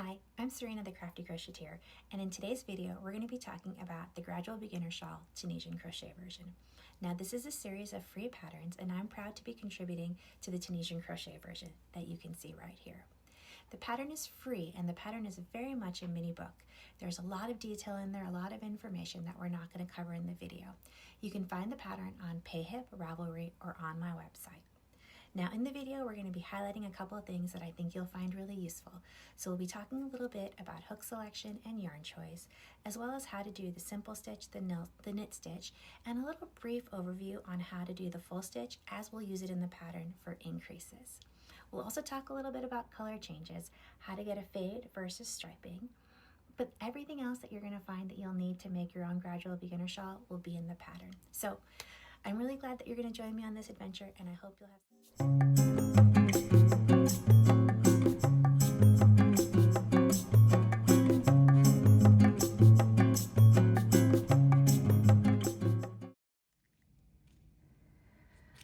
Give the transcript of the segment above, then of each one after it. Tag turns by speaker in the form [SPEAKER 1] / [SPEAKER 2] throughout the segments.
[SPEAKER 1] Hi, I'm Serena the Crafty Crocheteer, and in today's video we're going to be talking about the Gradual Beginner Shawl Tunisian Crochet version. Now this is a series of free patterns and I'm proud to be contributing to the Tunisian Crochet version that you can see right here. The pattern is free and the pattern is very much a mini book. There's a lot of detail in there, a lot of information that we're not going to cover in the video. You can find the pattern on Payhip, Ravelry, or on my website. Now in the video, we're going to be highlighting a couple of things that I think you'll find really useful. So we'll be talking a little bit about hook selection and yarn choice, as well as how to do the simple stitch, the knit stitch, and a little brief overview on how to do the full stitch as we'll use it in the pattern for increases. We'll also talk a little bit about color changes, how to get a fade versus striping, but everything else that you're going to find that you'll need to make your own Gradual Beginner Shawl will be in the pattern. So I'm really glad that you're going to join me on this adventure, and I hope you'll have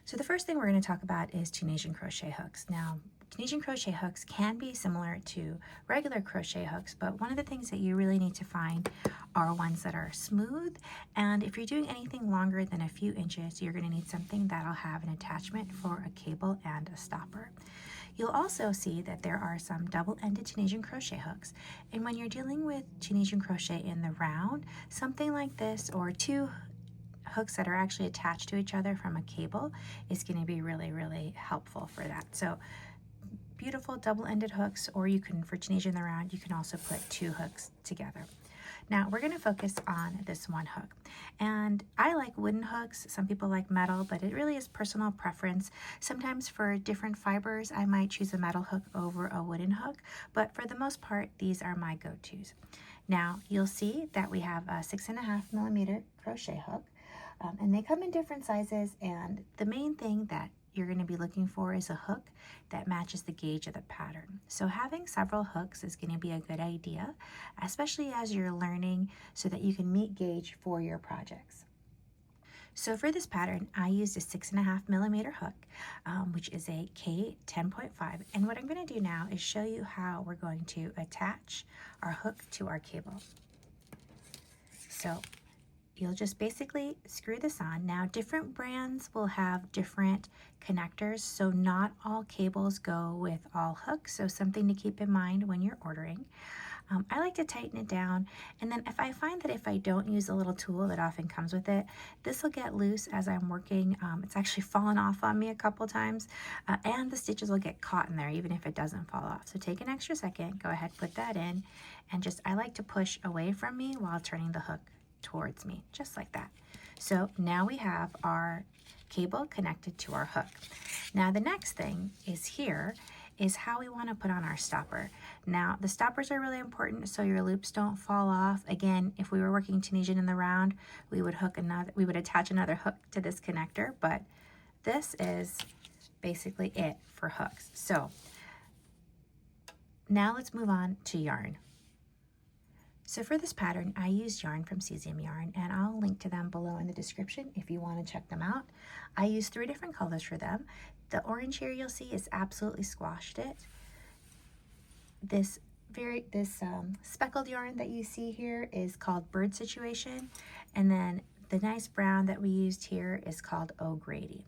[SPEAKER 1] So the first thing we're going to talk about is Tunisian crochet hooks. Now, Tunisian crochet hooks can be similar to regular crochet hooks, but one of the things that you really need to find are ones that are smooth. And if you're doing anything longer than a few inches, you're going to need something that'll have an attachment for a cable and a stopper. You'll also see that there are some double-ended Tunisian crochet hooks. And when you're dealing with Tunisian crochet in the round, something like this or two hooks that are actually attached to each other from a cable is going to be really helpful for that. So beautiful double-ended hooks, or you can, for Tunisian in the round, you can also put two hooks together. Now we're going to focus on this one hook, and I like wooden hooks. Some people like metal, but it really is personal preference. Sometimes for different fibers I might choose a metal hook over a wooden hook, but for the most part these are my go-tos. Now you'll see that we have a 6.5mm crochet hook, and they come in different sizes, and the main thing that you're going to be looking for is a hook that matches the gauge of the pattern. So having several hooks is going to be a good idea, especially as you're learning, so that you can meet gauge for your projects. So for this pattern, I used a 6.5mm hook, which is a K10.5. And what I'm going to do now is show you how we're going to attach our hook to our cable. So you'll just basically screw this on. Now different brands will have different connectors, so not all cables go with all hooks, so something to keep in mind when you're ordering. I like to tighten it down, and then if I find that if I don't use a little tool that often comes with it, this will get loose as I'm working. It's actually fallen off on me a couple times, and the stitches will get caught in there even if it doesn't fall off. So take an extra second, go ahead, put that in, and just, I like to push away from me while turning the hook towards me, just like that. So now we have our cable connected to our hook. Now the next thing is how we want to put on our stopper. Now the stoppers are really important so your loops don't fall off. Again, if we were working Tunisian in the round, we would attach another hook to this connector, but this is basically it for hooks. So now let's move on to yarn. So for this pattern, I used yarn from Cesium Yarn, and I'll link to them below in the description if you want to check them out. I used 3 different colors for them. The orange here you'll see is absolutely squashed it. This speckled yarn that you see here is called Bird Situation, and then the nice brown that we used here is called O'Grady.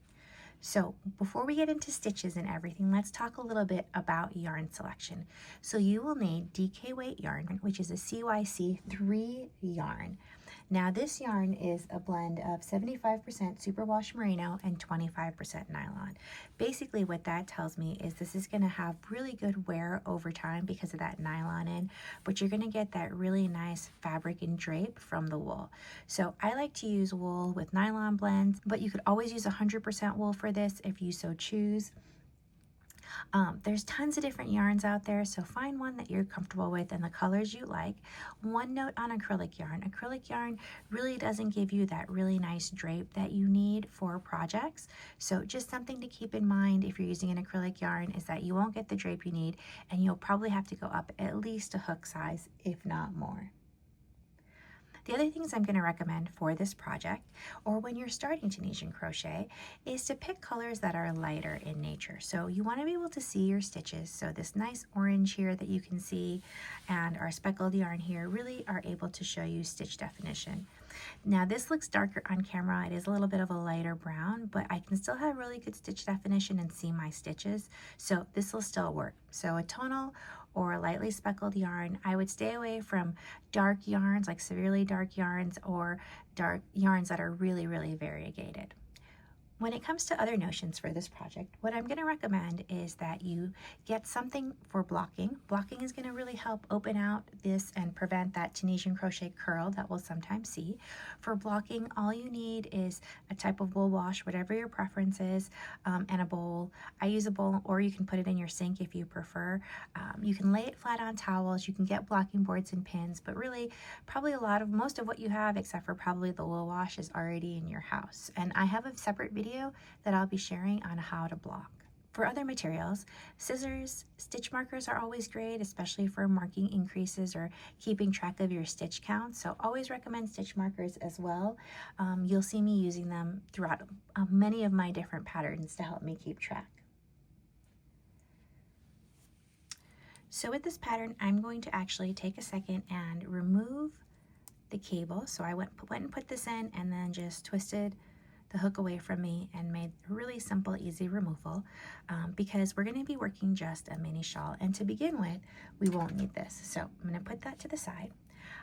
[SPEAKER 1] So before we get into stitches and everything, let's talk a little bit about yarn selection. So you will need DK weight yarn, which is a CYC 3 yarn. Now this yarn is a blend of 75% superwash merino and 25% nylon. Basically what that tells me is this is going to have really good wear over time because of that nylon in, but you're going to get that really nice fabric and drape from the wool. So I like to use wool with nylon blends, but you could always use 100% wool for this if you so choose. There's tons of different yarns out there, so find one that you're comfortable with and the colors you like. One note on acrylic yarn really doesn't give you that really nice drape that you need for projects, so just something to keep in mind if you're using an acrylic yarn is that you won't get the drape you need, and you'll probably have to go up at least a hook size, if not more. The other things I'm going to recommend for this project, or when you're starting Tunisian crochet, is to pick colors that are lighter in nature. So you want to be able to see your stitches. So this nice orange here that you can see and our speckled yarn here really are able to show you stitch definition. Now this looks darker on camera. It is a little bit of a lighter brown, but I can still have really good stitch definition and see my stitches. So this will still work. So a tonal or a lightly speckled yarn, I would stay away from dark yarns, like severely dark yarns, or dark yarns that are really, really variegated. When it comes to other notions for this project, what I'm going to recommend is that you get something for blocking. Blocking is going to really help open out this and prevent that Tunisian crochet curl that we'll sometimes see. For blocking, all you need is a type of wool wash, whatever your preference is, and a bowl. I use a bowl, or you can put it in your sink if you prefer. You can lay it flat on towels. You can get blocking boards and pins, but really probably most of what you have, except for probably the wool wash, is already in your house. And I have a separate video that I'll be sharing on how to block. For other materials, scissors, stitch markers are always great, especially for marking increases or keeping track of your stitch count. So always recommend stitch markers as well. You'll see me using them throughout many of my different patterns to help me keep track. So with this pattern, I'm going to actually take a second and remove the cable. So I went and put this in and then just twisted the hook away from me and made a really simple, easy removal because we're going to be working just a mini shawl. And to begin with, we won't need this. So I'm going to put that to the side.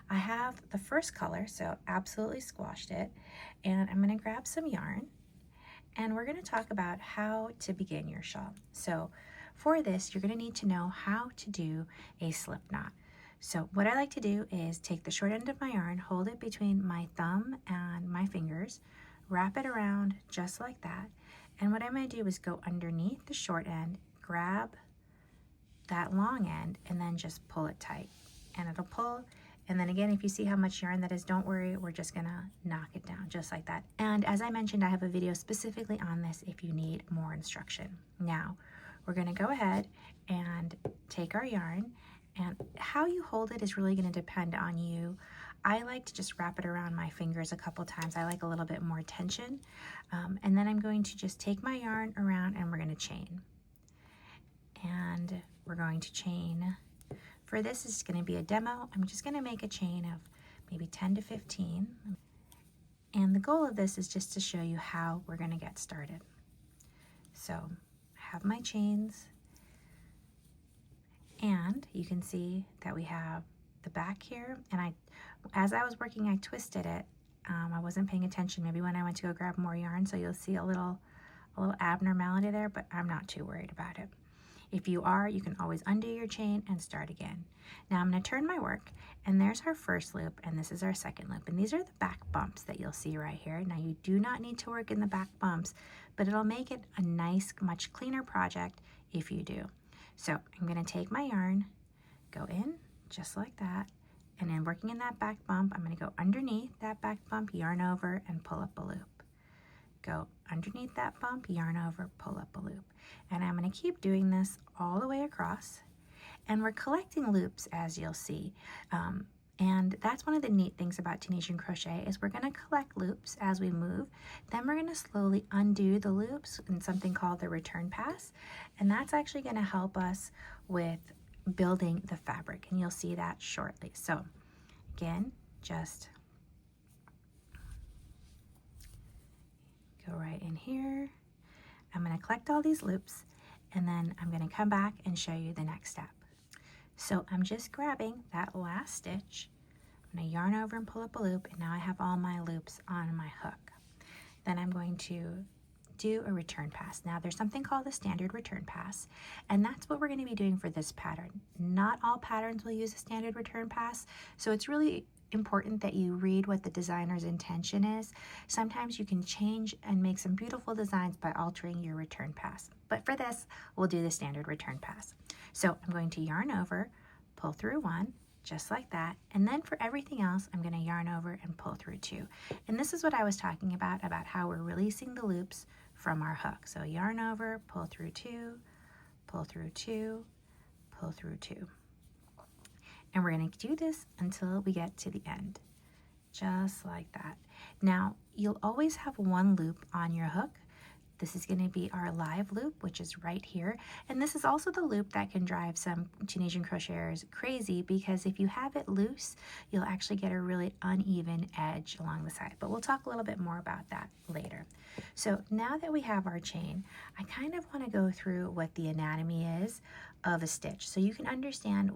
[SPEAKER 1] I have the first color, so absolutely squashed it. And I'm going to grab some yarn and we're going to talk about how to begin your shawl. So for this, you're going to need to know how to do a slip knot. So what I like to do is take the short end of my yarn, hold it between my thumb and my fingers, wrap it around just like that, and what I'm going to do is go underneath the short end, grab that long end, and then just pull it tight, and it'll pull. And then again, if you see how much yarn that is, don't worry, we're just gonna knock it down just like that. And as I mentioned, I have a video specifically on this if you need more instruction. Now we're gonna go ahead and take our yarn, and how you hold it is really going to depend on you. I like to just wrap it around my fingers a couple times. I like a little bit more tension. And then I'm going to just take my yarn around and we're going to chain. And we're going to chain. For this, it's going to be a demo. I'm just going to make a chain of maybe 10 to 15. And the goal of this is just to show you how we're going to get started. So I have my chains. And you can see that we have the back here, and as I was working, I twisted it. I wasn't paying attention maybe when I went to go grab more yarn, so you'll see a little abnormality there, but I'm not too worried about it. If you are, you can always undo your chain and start again. Now I'm going to turn my work, and there's our first loop, and this is our second loop, and these are the back bumps that you'll see right here. Now you do not need to work in the back bumps, but it'll make it a nice, much cleaner project if you do. So I'm going to take my yarn, go in just like that, and then working in that back bump, I'm going to go underneath that back bump, yarn over, and pull up a loop. Go underneath that bump, yarn over, pull up a loop. And I'm going to keep doing this all the way across. And we're collecting loops, as you'll see. And that's one of the neat things about Tunisian crochet is we're going to collect loops as we move. Then we're going to slowly undo the loops in something called the return pass. And that's actually going to help us with building the fabric. And you'll see that shortly. So again, just go right in here. I'm going to collect all these loops, and then I'm going to come back and show you the next step. So I'm just grabbing that last stitch, I'm going to yarn over and pull up a loop, and now I have all my loops on my hook. Then I'm going to do a return pass. Now there's something called the standard return pass, and that's what we're going to be doing for this pattern. Not all patterns will use a standard return pass, so it's really important that you read what the designer's intention is. Sometimes you can change and make some beautiful designs by altering your return pass, but for this we'll do the standard return pass. So I'm going to yarn over, pull through one, just like that, and then for everything else I'm going to yarn over and pull through two. And this is what I was talking about how we're releasing the loops from our hook. So yarn over, pull through two, pull through two, pull through two. And we're going to do this until we get to the end. just like that. Now, you'll always have one loop on your hook. This is going to be our live loop, which is right here. And this is also the loop that can drive some Tunisian crocheters crazy, because if you have it loose, you'll actually get a really uneven edge along the side. But we'll talk a little bit more about that later. So now that we have our chain, I kind of want to go through what the anatomy is of a stitch, so you can understand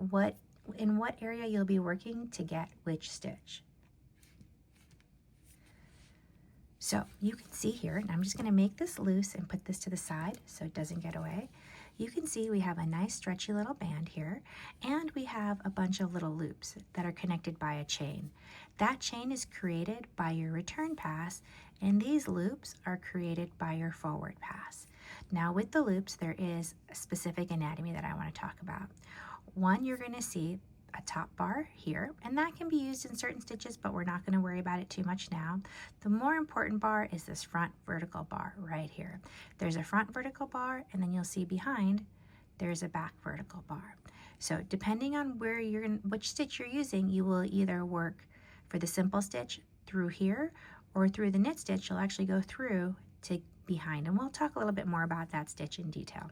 [SPEAKER 1] in what area you'll be working to get which stitch. So you can see here, and I'm just going to make this loose and put this to the side so it doesn't get away. You can see we have a nice stretchy little band here, and we have a bunch of little loops that are connected by a chain. That chain is created by your return pass, and these loops are created by your forward pass. Now with the loops, there is a specific anatomy that I want to talk about. One, you're going to see a top bar here, and that can be used in certain stitches, but we're not going to worry about it too much now. The more important bar is this front vertical bar right here. There's a front vertical bar, and then you'll see behind there's a back vertical bar. So depending on which stitch you're using, you will either work for the simple stitch through here, or through the knit stitch you'll actually go through to behind, and we'll talk a little bit more about that stitch in detail.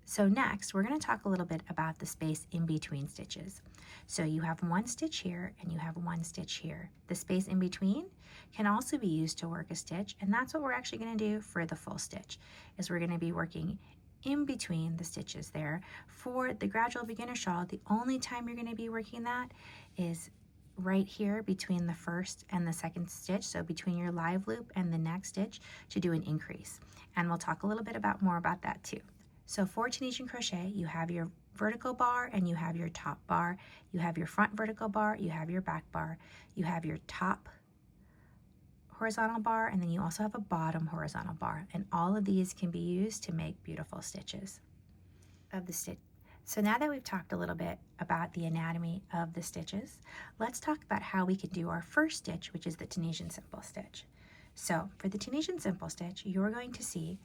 [SPEAKER 1] So next, we're going to talk a little bit about the space in between stitches. So you have one stitch here and you have one stitch here. The space in between can also be used to work a stitch, and that's what we're actually going to do for the full stitch, is we're going to be working in between the stitches there. For the Gradual Beginner Shawl, the only time you're going to be working that is right here between the first and the second stitch, so between your live loop and the next stitch, to do an increase. And we'll talk a little bit more about that too. So for Tunisian crochet, you have your vertical bar and you have your top bar. You have your front vertical bar, you have your back bar, you have your top horizontal bar, and then you also have a bottom horizontal bar. And all of these can be used to make beautiful stitches of the stitch. So now that we've talked a little bit about the anatomy of the stitches, let's talk about how we can do our first stitch, which is the Tunisian simple stitch. So for the Tunisian simple stitch, you're going to see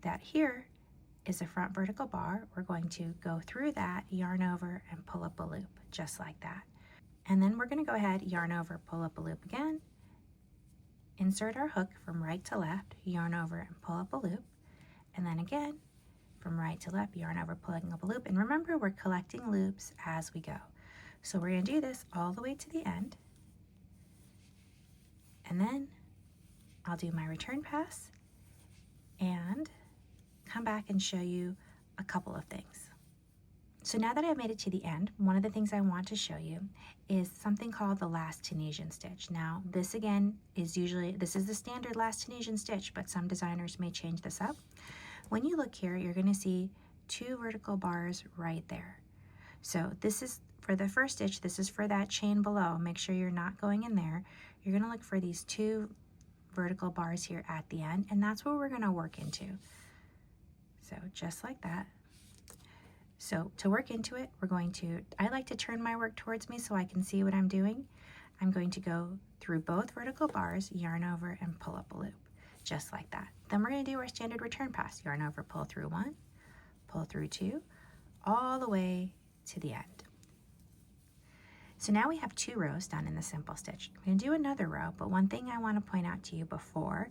[SPEAKER 1] that here is a front vertical bar. We're going to go through that, yarn over, and pull up a loop, just like that. And then we're going to go ahead, yarn over, pull up a loop again, insert our hook from right to left, yarn over and pull up a loop, and then again, from right to left, yarn over, pulling up a loop. And remember, we're collecting loops as we go. So we're going to do this all the way to the end, and then I'll do my return pass and come back and show you a couple of things. So now that I've made it to the end, one of the things I want to show you is something called the last Tunisian stitch. Now this again is this is the standard last Tunisian stitch, but some designers may change this up. When you look here, you're going to see two vertical bars right there. So this is for the first stitch, this is for that chain below. Make sure you're not going in there. You're going to look for these two vertical bars here at the end, and that's what we're going to work into. So just like that. So to work into it, I like to turn my work towards me so I can see what I'm doing. I'm going to go through both vertical bars, yarn over, and pull up a loop, just like that. Then we're going to do our standard return pass, yarn over, pull through one, pull through two, all the way to the end. So now we have 2 rows done in the simple stitch. I'm going to do another row, but one thing I want to point out to you before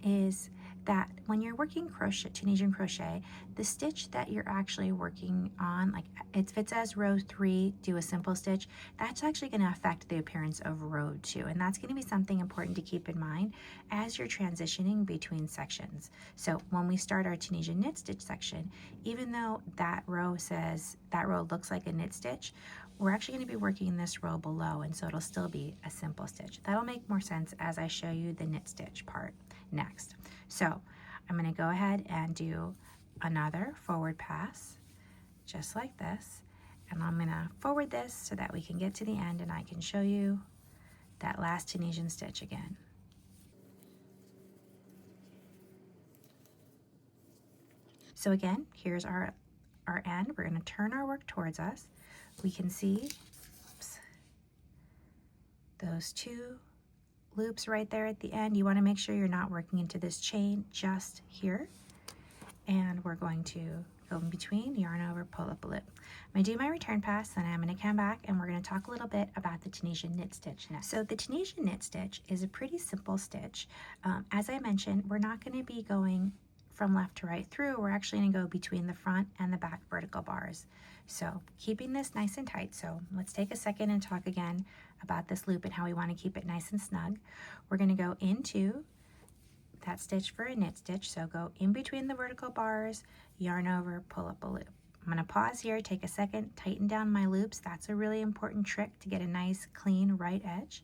[SPEAKER 1] is that when you're working Tunisian crochet, the stitch that you're actually working on, like if it says row 3, do a simple stitch, that's actually going to affect the appearance of row 2, and that's going to be something important to keep in mind as you're transitioning between sections. So when we start our Tunisian knit stitch section, even though that row looks like a knit stitch, we're actually going to be working this row below, and so it'll still be a simple stitch. That'll make more sense as I show you the knit stitch part next. So I'm going to go ahead and do another forward pass, just like this, and I'm going to forward this so that we can get to the end and I can show you that last Tunisian stitch again. So again, here's our end. We're going to turn our work towards us. We can see those 2 loops right there at the end. You want to make sure you're not working into this chain just here. And we're going to go in between, yarn over, pull up a loop. I'm going to do my return pass, then I'm going to come back and we're going to talk a little bit about the Tunisian knit stitch now. So the Tunisian knit stitch is a pretty simple stitch. As I mentioned, we're not going to be going from left to right through. We're actually going to go between the front and the back vertical bars. So keeping this nice and tight. So let's take a second and talk again about this loop and how we want to keep it nice and snug. We're going to go into that stitch for a knit stitch. So go in between the vertical bars, yarn over, pull up a loop. I'm going to pause here, take a second, tighten down my loops. That's a really important trick to get a nice clean right edge.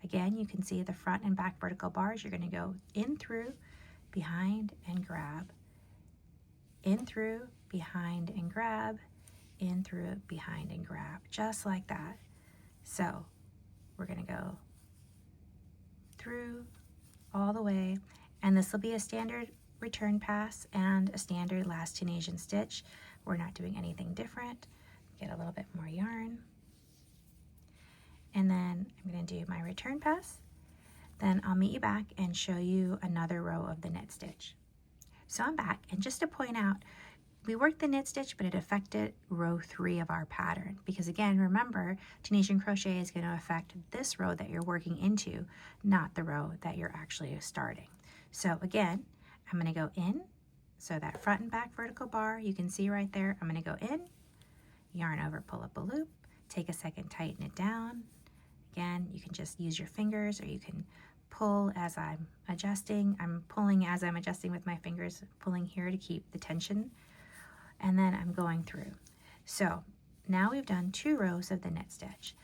[SPEAKER 1] Again, you can see the front and back vertical bars. You're going to go in through, behind and grab, in through, behind and grab, in through, behind and grab, just like that. So we're going to go through all the way, and this will be a standard return pass and a standard last Tunisian stitch. We're not doing anything different. Get a little bit more yarn, and then I'm going to do my return pass. Then I'll meet you back and show you another row of the knit stitch. So I'm back, and just to point out, we worked the knit stitch, but it affected row 3 of our pattern, because again, remember, Tunisian crochet is going to affect this row that you're working into, not the row that you're actually starting. So again, I'm going to go in, so that front and back vertical bar, you can see right there, I'm going to go in, yarn over, pull up a loop, take a second, tighten it down. Again, you can just use your fingers, or you can pull as I'm adjusting. I'm pulling as I'm adjusting with my fingers, pulling here to keep the tension. And then I'm going through. So now we've done 2 rows of the knit stitch.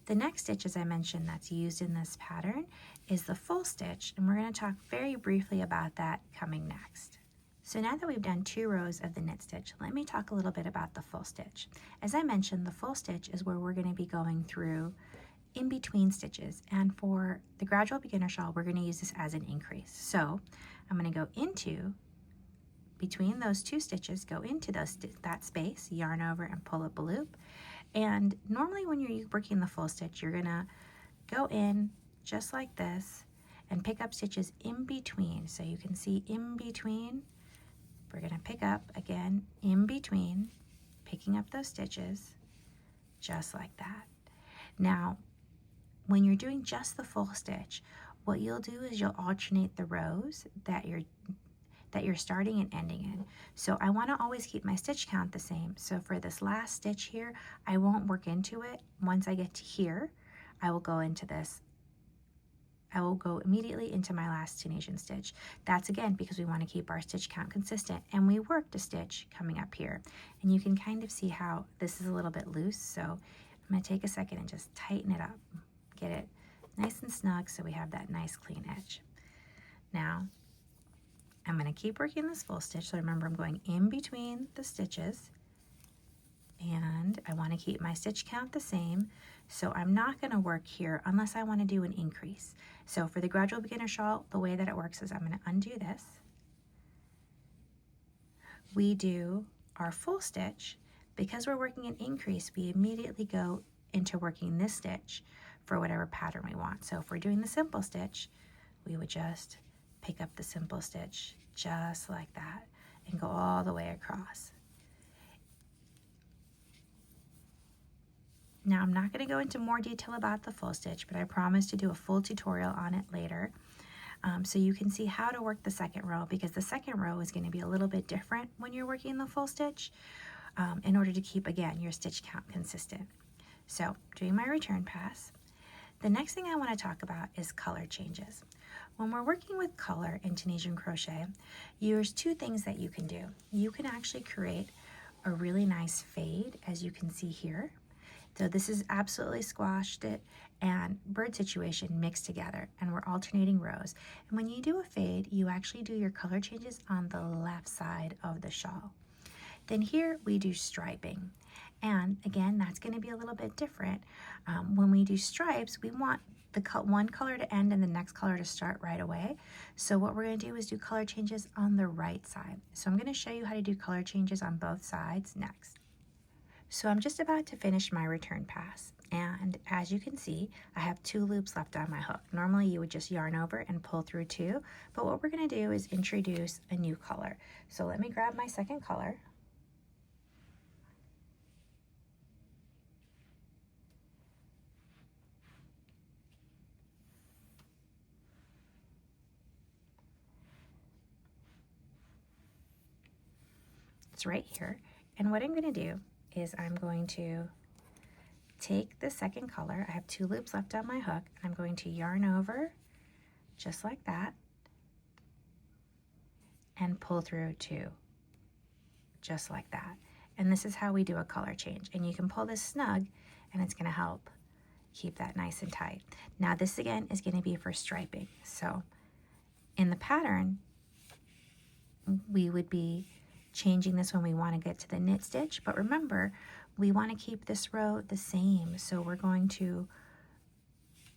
[SPEAKER 1] The next stitch, as I mentioned, that's used in this pattern is the full stitch, and we're going to talk very briefly about that coming next. So now that we've done 2 rows of the knit stitch, let me talk a little bit about the full stitch. As I mentioned, the full stitch is where we're going to be going through in between stitches, and for the Gradual Beginner Shawl, we're going to use this as an increase. So I'm going to go into between those 2 stitches, go into that space, yarn over and pull up a loop. And normally when you're working the full stitch, you're gonna go in just like this and pick up stitches in between. So you can see in between, we're gonna pick up again in between, picking up those stitches just like that. Now, when you're doing just the full stitch, what you'll do is you'll alternate the rows that you're starting and ending in. So I want to always keep my stitch count the same. So for this last stitch here, I won't work into it. Once I get to here, I will go into this. I will go immediately into my last Tunisian stitch. That's again because we want to keep our stitch count consistent, and we worked a stitch coming up here. And you can kind of see how this is a little bit loose. So I'm going to take a second and just tighten it up, get it nice and snug so we have that nice clean edge. Now, I'm going to keep working this full stitch. So remember, I'm going in between the stitches, and I want to keep my stitch count the same. So I'm not going to work here unless I want to do an increase. So for the Gradual Beginner Shawl, the way that it works is I'm going to undo this. We do our full stitch. Because we're working an increase, we immediately go into working this stitch for whatever pattern we want. So if we're doing the simple stitch, we would just pick up the simple stitch just like that and go all the way across. Now I'm not going to go into more detail about the full stitch, but I promise to do a full tutorial on it later, so you can see how to work the second row, because the second row is going to be a little bit different when you're working the full stitch in order to keep, again, your stitch count consistent. So doing my return pass, the next thing I want to talk about is color changes. When we're working with color in Tunisian crochet, there's 2 things that you can do. You can actually create a really nice fade, as you can see here. So this is absolutely squashed it and bird situation mixed together, and we're alternating rows. And when you do a fade, you actually do your color changes on the left side of the shawl. Then here we do striping. And again, that's going to be a little bit different. When we do stripes, we want the one color to end and the next color to start right away. So what we're going to do is do color changes on the right side. So I'm going to show you how to do color changes on both sides next. So I'm just about to finish my return pass, and as you can see, I have 2 loops left on my hook. Normally you would just yarn over and pull through 2, but what we're going to do is introduce a new color. So let me grab my second color. it's right here. And what I'm going to do is I'm going to take the second color. I have 2 loops left on my hook. I'm going to yarn over just like that and pull through 2 just like that. And this is how we do a color change. And you can pull this snug and it's going to help keep that nice and tight. Now this again is going to be for striping. So in the pattern, we would be changing this when we want to get to the knit stitch, but remember, we want to keep this row the same. So we're going to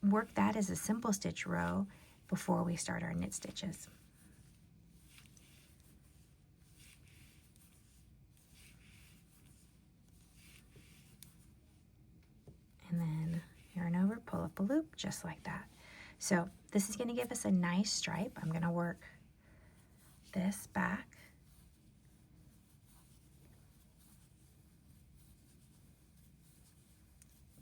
[SPEAKER 1] work that as a simple stitch row before we start our knit stitches. And then yarn over, pull up a loop just like that. So this is going to give us a nice stripe. I'm going to work this back.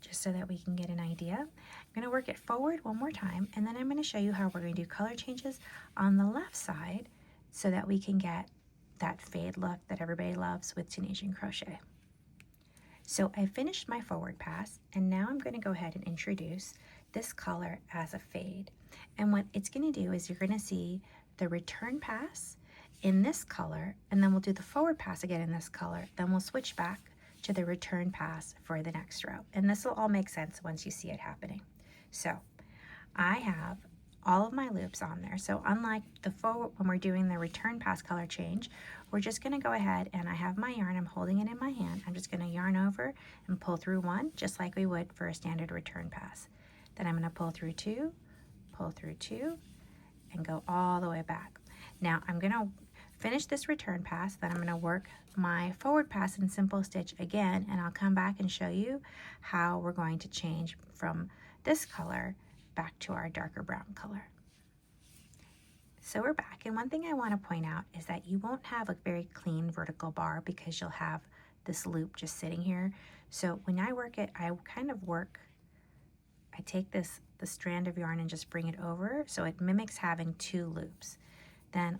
[SPEAKER 1] Just so that we can get an idea. I'm going to work it forward one more time, and then I'm going to show you how we're going to do color changes on the left side so that we can get that fade look that everybody loves with Tunisian crochet. So I finished my forward pass, and now I'm going to go ahead and introduce this color as a fade. And what it's going to do is you're going to see the return pass in this color, and then we'll do the forward pass again in this color. Then we'll switch back to the return pass for the next row. And this will all make sense once you see it happening. So I have all of my loops on there. So unlike the forward, when we're doing the return pass color change, we're just going to go ahead and I have my yarn, I'm holding it in my hand. I'm just going to yarn over and pull through 1, just like we would for a standard return pass. Then I'm going to pull through 2, and go all the way back. Now I'm going to finish this return pass, then I'm going to work my forward pass in simple stitch again, and I'll come back and show you how we're going to change from this color back to our darker brown color. So we're back, and one thing I want to point out is that you won't have a very clean vertical bar because you'll have this loop just sitting here. So when I work it, I kind of work, I take the strand of yarn and just bring it over so it mimics having 2 loops. Then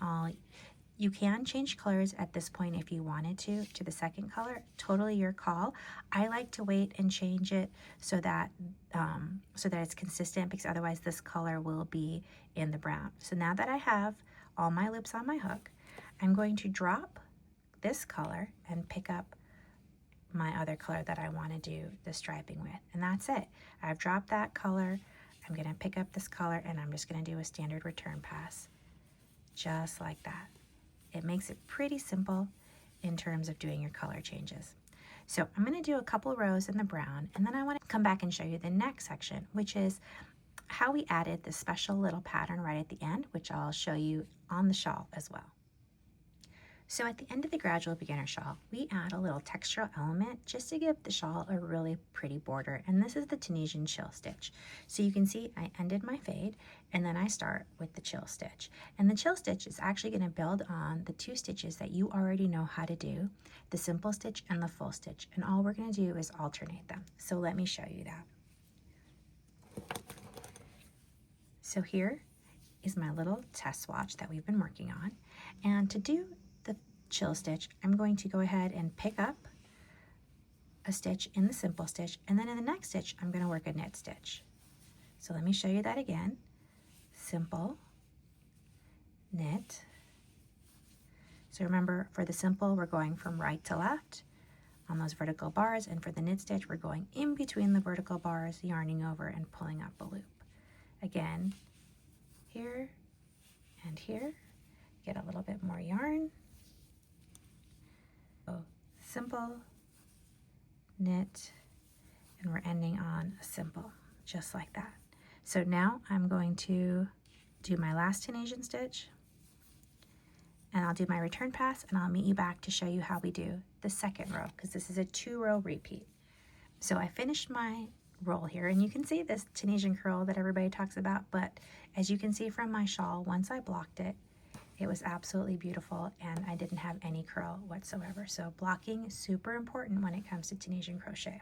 [SPEAKER 1] you can change colors at this point if you wanted to the second color. Totally your call. I like to wait and change it so that it's consistent, because otherwise this color will be in the brown. So now that I have all my loops on my hook, I'm going to drop this color and pick up my other color that I want to do the striping with. And that's it. I've dropped that color. I'm going to pick up this color, and I'm just going to do a standard return pass. Just like that. It makes it pretty simple in terms of doing your color changes. So I'm going to do a couple rows in the brown, and then I want to come back and show you the next section, which is how we added this special little pattern right at the end, which I'll show you on the shawl as well. So at the end of the Gradual Beginner Shawl, we add a little textural element just to give the shawl a really pretty border, and this is the Tunisian chill stitch. So you can see I ended my fade, and then I start with the chill stitch. And the chill stitch is actually going to build on the 2 stitches that you already know how to do, the simple stitch and the full stitch, and all we're going to do is alternate them. So let me show you that. So here is my little test swatch that we've been working on, and to do the chill stitch, I'm going to go ahead and pick up a stitch in the simple stitch, and then in the next stitch I'm going to work a knit stitch. So let me show you that again. Simple, knit. So remember, for the simple we're going from right to left on those vertical bars, and for the knit stitch we're going in between the vertical bars, yarning over and pulling up a loop. Again, here and here, get a little bit more yarn. So simple, knit, and we're ending on a simple, just like that. So now I'm going to do my last Tunisian stitch, and I'll do my return pass, and I'll meet you back to show you how we do the second row, because this is a 2-row repeat. So I finished my roll here, and you can see this Tunisian curl that everybody talks about, but as you can see from my shawl, once I blocked it, it was absolutely beautiful, and I didn't have any curl whatsoever. So blocking is super important when it comes to Tunisian crochet.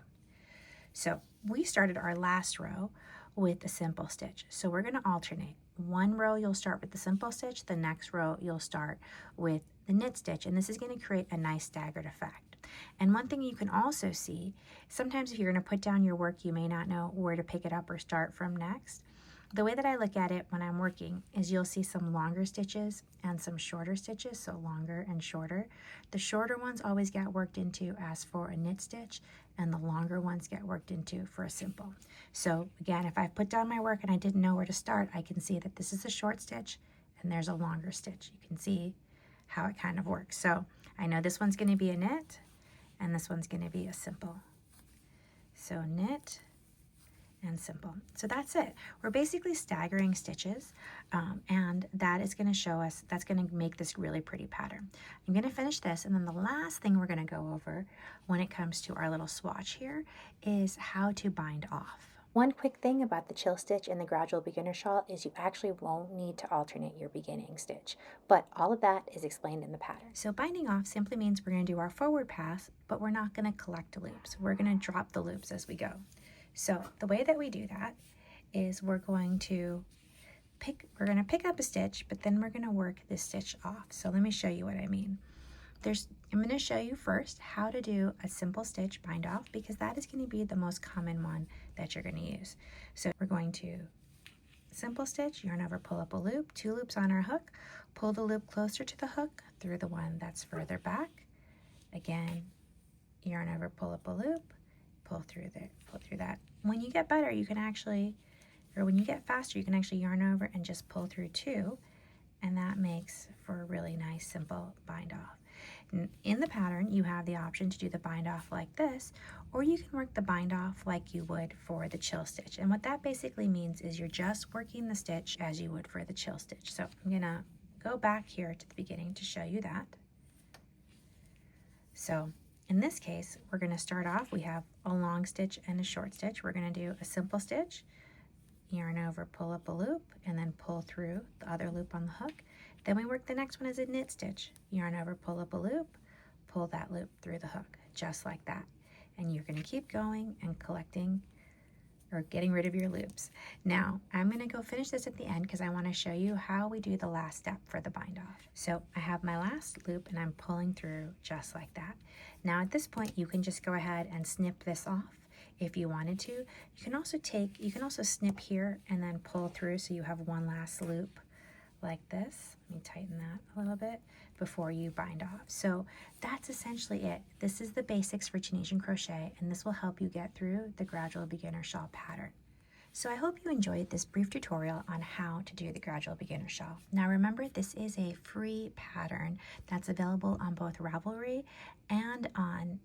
[SPEAKER 1] So we started our last row with a simple stitch. So we're going to alternate. One row you'll start with the simple stitch, the next row you'll start with the knit stitch, and this is going to create a nice staggered effect. And one thing you can also see, sometimes if you're going to put down your work, you may not know where to pick it up or start from next. The way that I look at it when I'm working is you'll see some longer stitches and some shorter stitches, so longer and shorter. The shorter ones always get worked into as for a knit stitch, and the longer ones get worked into for a simple. So again, if I put down my work and I didn't know where to start, I can see that this is a short stitch and there's a longer stitch. You can see how it kind of works. So I know this one's going to be a knit and this one's going to be a simple. So knit and simple. So that's it. We're basically staggering stitches, and that is going to show us, that's going to make this really pretty pattern. I'm going to finish this, and then the last thing we're going to go over when it comes to our little swatch here is how to bind off. One quick thing about the chill stitch and the gradual beginner shawl is you actually won't need to alternate your beginning stitch, but all of that is explained in the pattern. So binding off simply means we're going to do our forward pass, but we're not going to collect loops. We're going to drop the loops as we go. So the way that we do that is we're going to pick up a stitch, but then we're going to work this stitch off. So let me show you what I mean. I'm going to show you first how to do a simple stitch bind off, because that is going to be the most common one that you're going to use. So we're going to simple stitch, yarn over, pull up a loop, 2 loops on our hook, pull the loop closer to the hook through the one that's further back. Again, yarn over, pull up a loop, pull through that. When you get better, you can actually, or when you get faster, you can actually yarn over and just pull through 2, and that makes for a really nice simple bind off. In the pattern, you have the option to do the bind off like this, or you can work the bind off like you would for the chill stitch. And what that basically means is you're just working the stitch as you would for the chill stitch. So I'm gonna go back here to the beginning to show you that. So in this case, we're going to start off, we have a long stitch and a short stitch. We're going to do a simple stitch, yarn over, pull up a loop, and then pull through the other loop on the hook. Then we work the next one as a knit stitch, yarn over, pull up a loop, pull that loop through the hook, just like that. And you're going to keep going and collecting or getting rid of your loops. Now, I'm going to go finish this at the end because I want to show you how we do the last step for the bind off. So I have my last loop and I'm pulling through just like that. Now at this point, you can just go ahead and snip this off if you wanted to. You can also snip here and then pull through so you have one last loop like this. Let me tighten that a little bit before you bind off. So that's essentially it. This is the basics for Tunisian crochet, and this will help you get through the gradual beginner shawl pattern. So I hope you enjoyed this brief tutorial on how to do the gradual beginner shawl. Now remember, this is a free pattern that's available on both Ravelry and on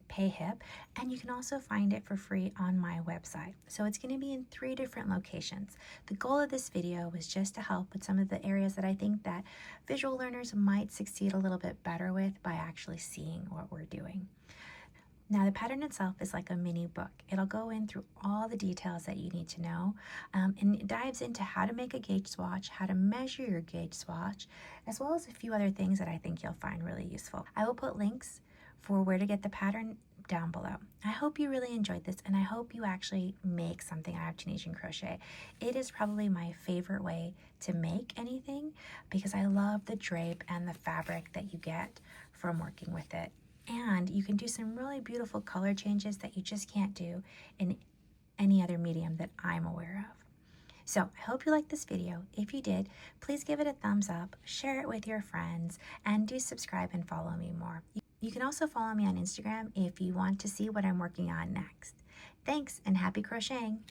[SPEAKER 1] PayHip, and you can also find it for free on my website. So it's going to be in 3 different locations. The goal of this video was just to help with some of the areas that I think that visual learners might succeed a little bit better with by actually seeing what we're doing. Now the pattern itself is like a mini book. It'll go in through all the details that you need to know, and it dives into how to make a gauge swatch, how to measure your gauge swatch, as well as a few other things that I think you'll find really useful. I will put links for where to get the pattern down below. I hope you really enjoyed this, and I hope you actually make something out of Tunisian crochet. It is probably my favorite way to make anything because I love the drape and the fabric that you get from working with it. And you can do some really beautiful color changes that you just can't do in any other medium that I'm aware of. So I hope you liked this video. If you did, please give it a thumbs up, share it with your friends, and do subscribe and follow me more. You can also follow me on Instagram if you want to see what I'm working on next. Thanks, and happy crocheting!